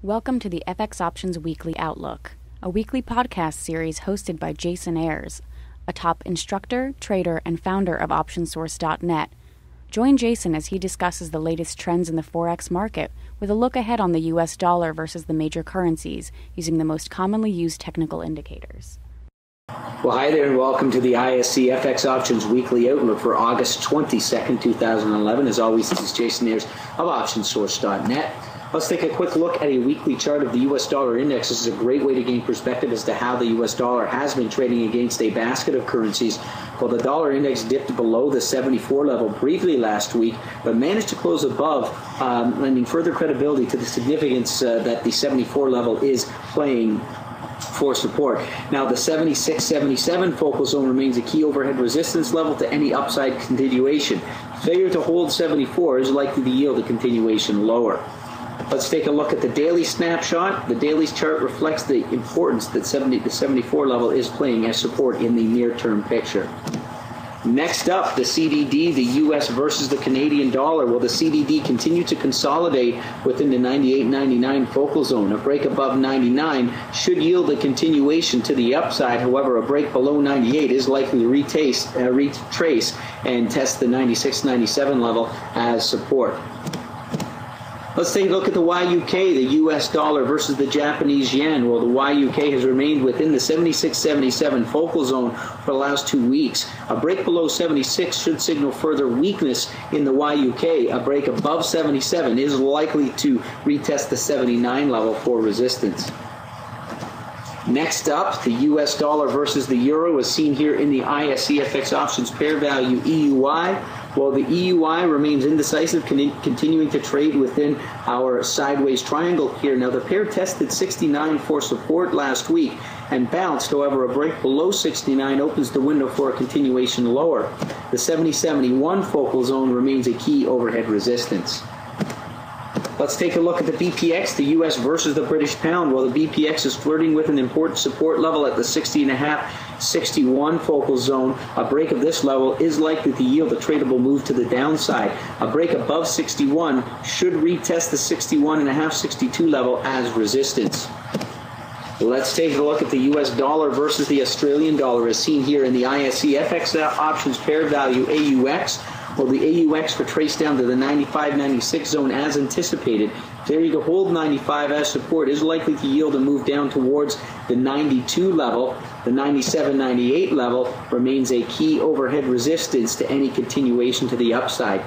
Welcome to the FX Options Weekly Outlook, a weekly podcast series hosted by Jason Ayres, a top instructor, trader, and founder of OptionSource.net. Join Jason as he discusses the latest trends in the Forex market with a look ahead on the US dollar versus the major currencies using the most commonly used technical indicators. Well, hi there, and welcome to the ISC FX Options Weekly Outlook for August 22nd, 2011. As always, this is Jason Ayres of OptionSource.net. Let's take a quick look at a weekly chart of the U.S. dollar index. This is a great way to gain perspective as to how the U.S. dollar has been trading against a basket of currencies. Well, the dollar index dipped below the 74 level briefly last week, but managed to close above, lending further credibility to the significance that the 74 level is playing for support. Now, the 76-77 focal zone remains a key overhead resistance level to any upside continuation. Failure to hold 74 is likely to yield a continuation lower. Let's take a look at the daily snapshot. The daily chart reflects the importance that the 74 level is playing as support in the near-term picture. Next up, the CDD, the U.S. versus the Canadian dollar. Well, the CDD continued to consolidate within the 98-99 focal zone. A break above 99 should yield a continuation to the upside. However, a break below 98 is likely to retrace and test the 96-97 level as support. Let's take a look at the YUK, the U.S. dollar versus the Japanese yen. Well, the YUK has remained within the 76-77 focal zone for the last 2 weeks. A break below 76 should signal further weakness in the YUK. A break above 77 is likely to retest the 79 level for resistance. Next up, the U.S. dollar versus the euro is seen here in the ISC FX Options pair value EUI. Well, the EUI remains indecisive, continuing to trade within our sideways triangle here. Now, the pair tested 69 for support last week and bounced. However, a break below 69 opens the window for a continuation lower. The 70-71 focal zone remains a key overhead resistance. Let's take a look at the BPX, the U.S. versus the British pound. Well, the BPX is flirting with an important support level at the 60.5, 61 focal zone. A break of this level is likely to yield a tradable move to the downside. A break above 61 should retest the 61.5, 62 level as resistance. Let's take a look at the U.S. dollar versus the Australian dollar as seen here in the ISC FX Options pair value AUX. Well, the AUX retraced down to the 95-96 zone as anticipated. Failure to hold 95 as support is likely to yield a move down towards the 92 level. The 97-98 level remains a key overhead resistance to any continuation to the upside.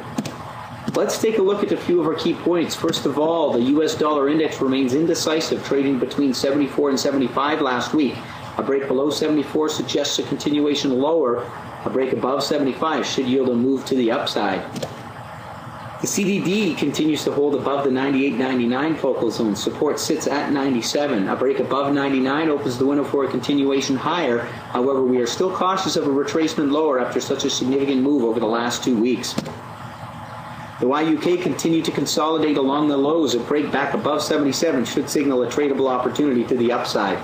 Let's take a look at a few of our key points. First of all, the U.S. dollar index remains indecisive, trading between 74 and 75 last week. A break below 74 suggests a continuation lower. A break above 75 should yield a move to the upside. The CDD continues to hold above the 98-99 focal zone. Support sits at 97. A break above 99 opens the window for a continuation higher. However, we are still cautious of a retracement lower after such a significant move over the last 2 weeks. The YUK continued to consolidate along the lows. A break back above 77 should signal a tradable opportunity to the upside.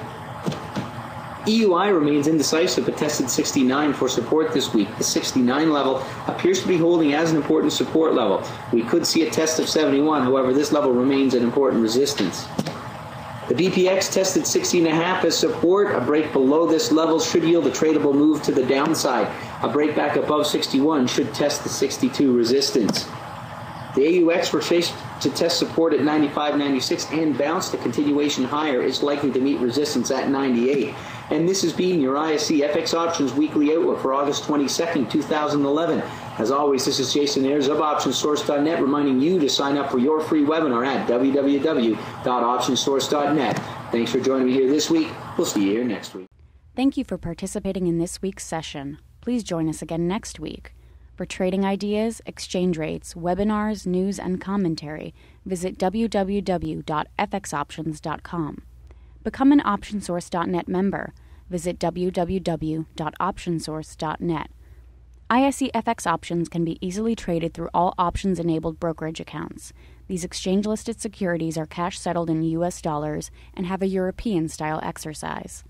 EUI remains indecisive but tested 69 for support this week. The 69 level appears to be holding as an important support level. We could see a test of 71, however, this level remains an important resistance. The BPX tested 60.5 as support. A break below this level should yield a tradable move to the downside. A break back above 61 should test the 62 resistance. The AUX retraced to test support at 95-96 and bounced. A continuation higher is likely to meet resistance at 98. And this has been your ISC FX Options Weekly Outlook for August 22nd, 2011. As always, this is Jason Ayres of OptionSource.net reminding you to sign up for your free webinar at www.optionsource.net. Thanks for joining me here this week. We'll see you here next week. Thank you for participating in this week's session. Please join us again next week. For trading ideas, exchange rates, webinars, news, and commentary, visit www.fxoptions.com. Become an OptionSource.net member. Visit www.optionsource.net. ISE FX options can be easily traded through all options-enabled brokerage accounts. These exchange-listed securities are cash-settled in U.S. dollars and have a European-style exercise.